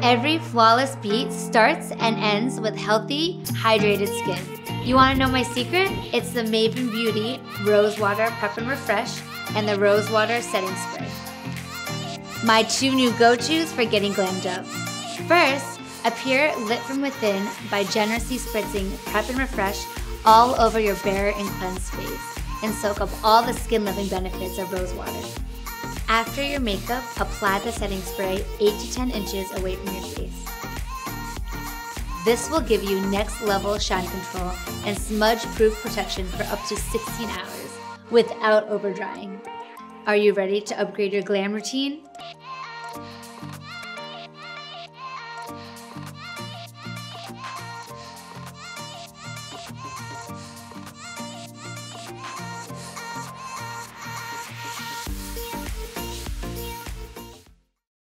Every flawless beat starts and ends with healthy, hydrated skin. You want to know my secret? It's the MAVEN Beauty Rose Water Prep and Refresh and the Rose Water Setting Spray. My 2 new go-tos for getting glammed up. First, appear lit from within by generously spritzing Prep and Refresh all over your bare and cleansed face and soak up all the skin-loving benefits of rose water. After your makeup, apply the setting spray 8 to 10 inches away from your face. This will give you next level shine control and smudge-proof protection for up to 16 hours without over drying. Are you ready to upgrade your glam routine?